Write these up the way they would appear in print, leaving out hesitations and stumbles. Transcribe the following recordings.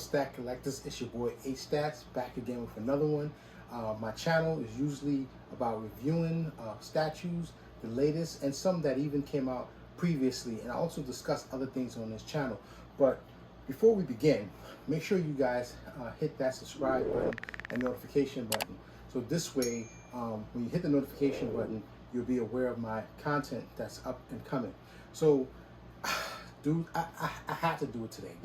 Stat Collectors? It's your boy HStats back again with another one. My channel is usually about reviewing statues, the latest, and some that even came out previously. And I also discuss other things on this channel. But before we begin, make sure you guys hit that subscribe button and notification button. So this way, when you hit the notification button, you'll be aware of my content that's up and coming. So, dude, I had to do it today.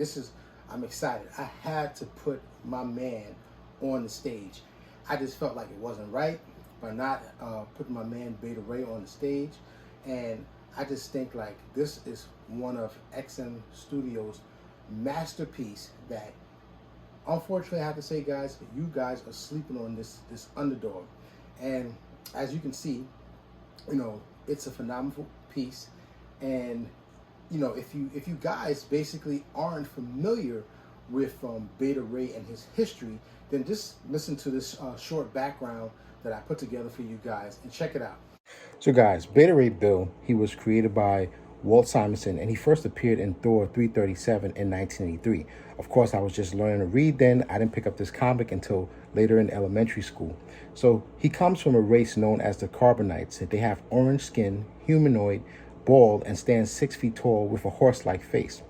I'm excited. I had to put my man on the stage. I just felt like it wasn't right by not putting my man Beta Ray on the stage. And I just think like this is one of XM Studios' masterpiece that, unfortunately, I have to say, guys, you guys are sleeping on this underdog. And as you can see, it's a phenomenal piece. And if you guys basically aren't familiar with Beta Ray and his history, then just listen to this short background that I put together for you guys and check it out. So guys, Beta Ray Bill, he was created by Walt Simonson, and he first appeared in Thor 337 in 1983. Of course, I was just learning to read then. I didn't pick up this comic until later in elementary school. So he comes from a race known as the Carbonites. They have orange skin, humanoid, bald, and stand 6 feet tall with a horse-like face.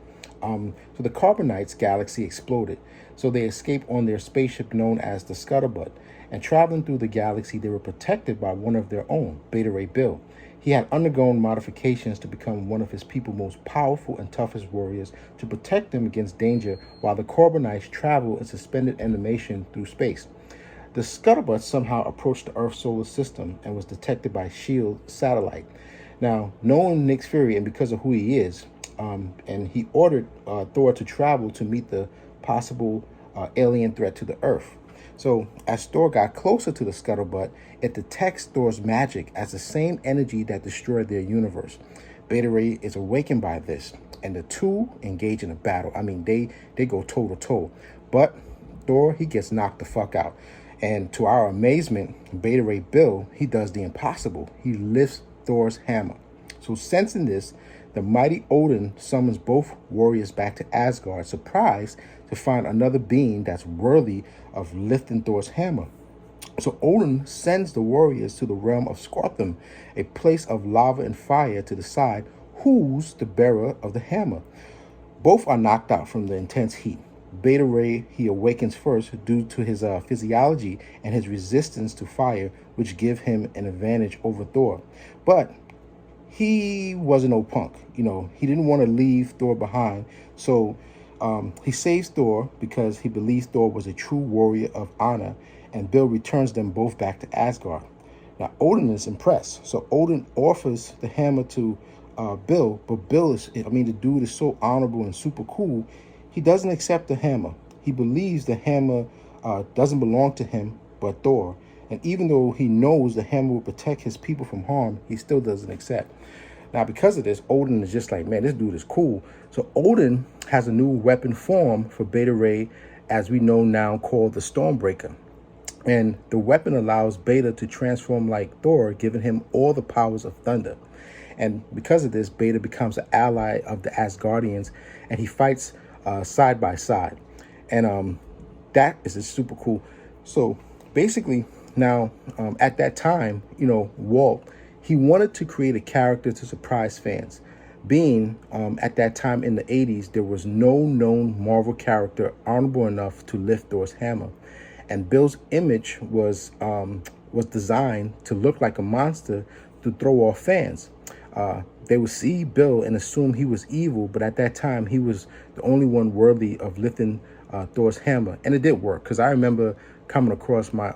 So the Carbonites galaxy exploded, so they escaped on their spaceship known as the Scuttlebutt, and traveling through the galaxy, they were protected by one of their own, Beta Ray Bill. He had undergone modifications to become one of his people's most powerful and toughest warriors to protect them against danger while the Carbonites travel in suspended animation through space. The Scuttlebutt somehow approached the Earth's solar system and was detected by SHIELD satellite. Now, knowing Nick Fury and because of who he is, and he ordered Thor to travel to meet the possible alien threat to the Earth. So as Thor got closer to the Scuttlebutt, it detects Thor's magic as the same energy that destroyed their universe. Beta Ray is awakened by this, and the two engage in a battle. I mean, they go toe to toe, but Thor, he gets knocked the fuck out. And to our amazement, Beta Ray Bill, he does the impossible. He lifts Thor's hammer. So sensing this, the mighty Odin summons both warriors back to Asgard, surprised to find another being that's worthy of lifting Thor's hammer. So Odin sends the warriors to the realm of Skorthum, a place of lava and fire, to decide who's the bearer of the hammer. Both are knocked out from the intense heat. Beta Ray, he awakens first due to his physiology and his resistance to fire, which give him an advantage over Thor. But he wasn't no punk. He didn't want to leave Thor behind. So he saves Thor because he believes Thor was a true warrior of honor, and Bill returns them both back to Asgard. Now, Odin is impressed. So Odin offers the hammer to Bill, but the dude is so honorable and super cool, he doesn't accept the hammer. He believes the hammer doesn't belong to him, but Thor. And even though he knows the hammer will protect his people from harm, he still doesn't accept. Now, because of this, Odin is just like, man, this dude is cool. So Odin has a new weapon form for Beta Ray, as we know now, called the Stormbreaker. And the weapon allows Beta to transform like Thor, giving him all the powers of thunder. And because of this, Beta becomes an ally of the Asgardians, and he fights side by side. And that is just super cool. So basically, now, at that time, Walt, he wanted to create a character to surprise fans. Being at that time in the 80s, there was no known Marvel character honorable enough to lift Thor's hammer. And Bill's image was designed to look like a monster to throw off fans. They would see Bill and assume he was evil, but at that time, he was the only one worthy of lifting Thor's hammer. And it did work, because I remember coming across my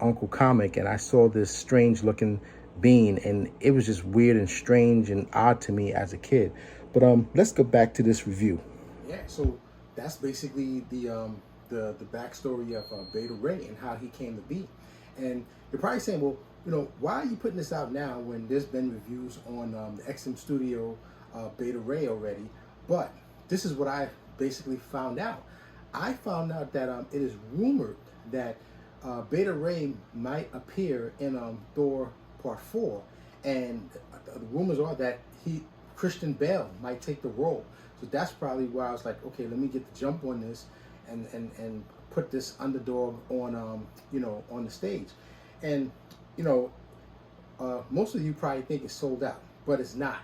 uncle comic, and I saw this strange looking being, and it was just weird and strange and odd to me as a kid. But let's go back to this review. Yeah, so that's basically the backstory of Beta Ray and how he came to be. And you're probably saying, well, why are you putting this out now when there's been reviews on the XM Studio Beta Ray already? But this is what I basically found out. I found out that it is rumored that Beta Ray might appear in Thor Part 4, and the rumors are that Christian Bale might take the role. So that's probably why I was like, okay, let me get the jump on this and put this underdog on on the stage. And you know, most of you probably think it's sold out, but it's not.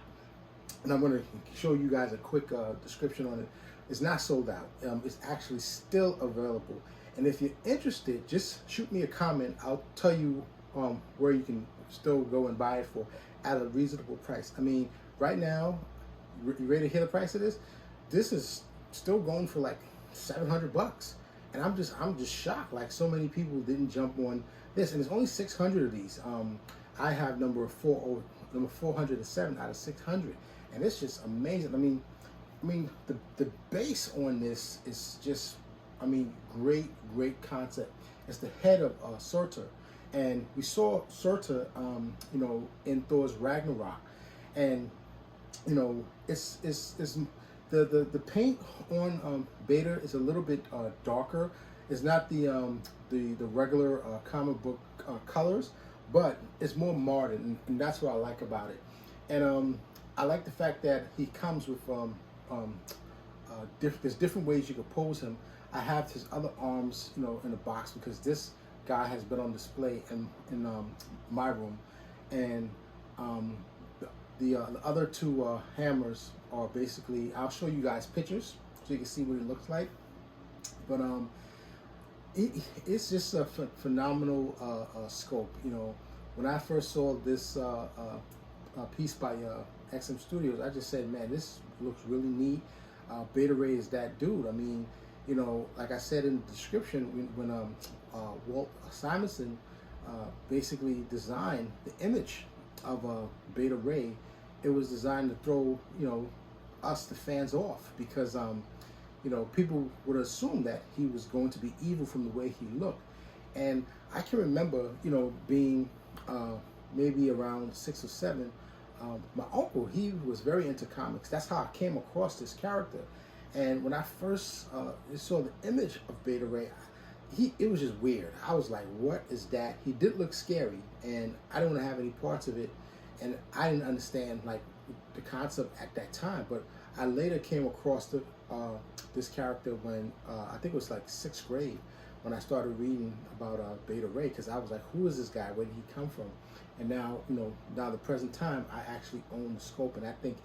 And I'm going to show you guys a quick description on it. It's not sold out. It's actually still available. And if you're interested, just shoot me a comment. I'll tell you where you can still go and buy it for at a reasonable price. I mean, right now, you ready to hear the price of this? This is still going for like $700, and I'm just shocked. Like, so many people didn't jump on this, and there's only 600 of these. I have number 407 out of 600, and it's just amazing. I mean, the base on this is just, I mean, great concept. It's the head of Surtur, and we saw Surtur, in Thor's Ragnarok, and it's the paint on Beta is a little bit darker. It's not the regular comic book colors, but it's more modern, and that's what I like about it. And I like the fact that he comes with there's different ways you can pose him. I have his other arms, in the box, because this guy has been on display in my room, and the other two hammers are basically, I'll show you guys pictures so you can see what it looks like. But it's just a phenomenal scope. When I first saw this piece by XM Studios, I just said, man, this looks really neat. Beta Ray is that dude. I mean, like I said in the description, when Walt Simonson basically designed the image of Beta Ray, it was designed to throw us, the fans, off, because people would assume that he was going to be evil from the way he looked. And I can remember being maybe around 6 or 7. My uncle, he was very into comics. That's how I came across this character. And when I first saw the image of Beta Ray, it was just weird. I was like, what is that? He did look scary, and I didn't want to have any parts of it, and I didn't understand like the concept at that time. But I later came across this character when I think it was like 6th grade, when I started reading about Beta Ray, because I was like, who is this guy? Where did he come from? And now, now the present time, I actually own the scope, and I think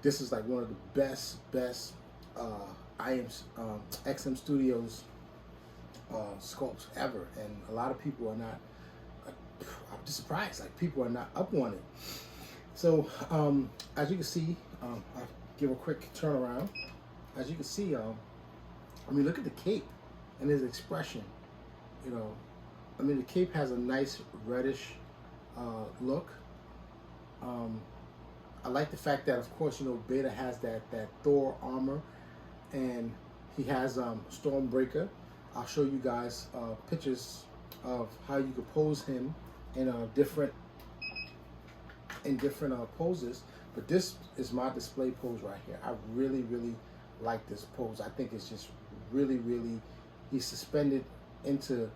this is like one of the best XM Studios scopes ever. And a lot of people are not, I'm just surprised, like, people are not up on it. So as you can see, I'll give a quick turnaround. As you can see, I mean, look at the cape and his expression. I mean, the cape has a nice reddish look. I like the fact that, of course, Beta has that Thor armor, and he has Stormbreaker. I'll show you guys pictures of how you could pose him in different poses. But this is my display pose right here. I really like this pose. I think it's just really, he's suspended into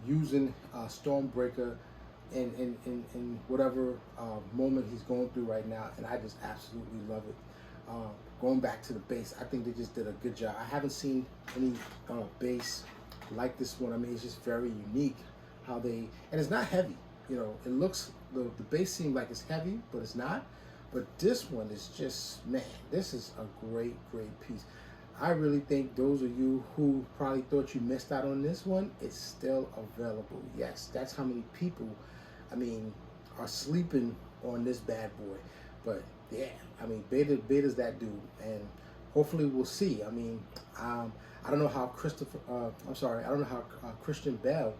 using Stormbreaker in whatever moment he's going through right now, and I just absolutely love it. Going back to the base, I think they just did a good job. I haven't seen any base like this one. I mean, it's just very unique how and it's not heavy. It looks, the base seems like it's heavy, but it's not. But this one is just, man, this is a great piece. I really think those of you who probably thought you missed out on this one, it's still available. Yes, that's how many people, I mean, are sleeping on this bad boy. But yeah, I mean, Beta's that dude, and hopefully we'll see. I mean, I don't know how Christian Bale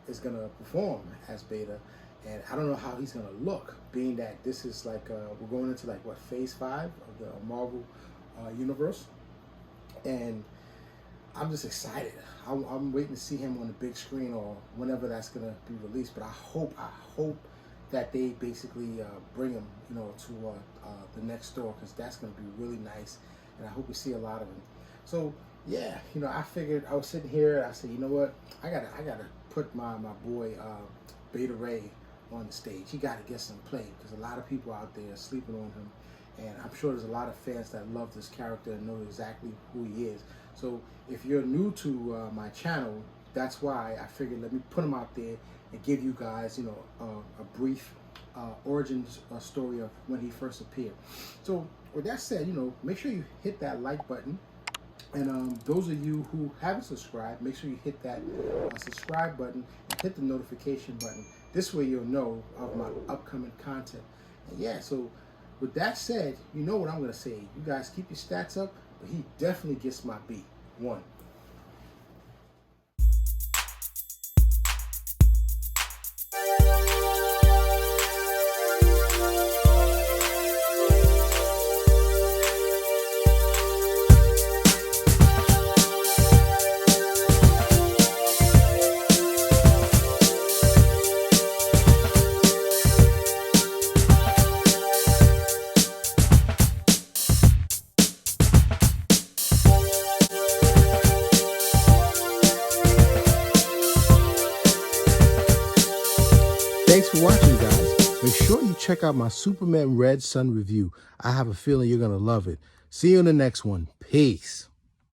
is gonna perform as Beta, and I don't know how he's gonna look, being that this is like we're going into like what, phase 5 of the Marvel universe. And I'm just excited. I'm waiting to see him on the big screen, or whenever that's gonna be released. But I hope that they basically bring him, to the next store, because that's gonna be really nice, and I hope we see a lot of him. So yeah, I figured, I was sitting here, I said, you know what, I gotta put my boy Beta Ray on the stage. He gotta get some play, because a lot of people out there are sleeping on him, And I'm sure there's a lot of fans that love this character and know exactly who he is. So if you're new to my channel, that's why I figured let me put him out there and give you guys, you know, a brief origin story of when he first appeared. So with that said, you know, make sure you hit that like button. And those of you who haven't subscribed, make sure you hit that subscribe button and hit the notification button. This way you'll know of my upcoming content. And yeah, so with that said, you know what I'm going to say. You guys keep your stats up, but he definitely gets my beat. 1. Thanks for watching, guys. Make sure you check out my Superman Red Sun review. I have a feeling you're going to love it. See you in the next one. Peace.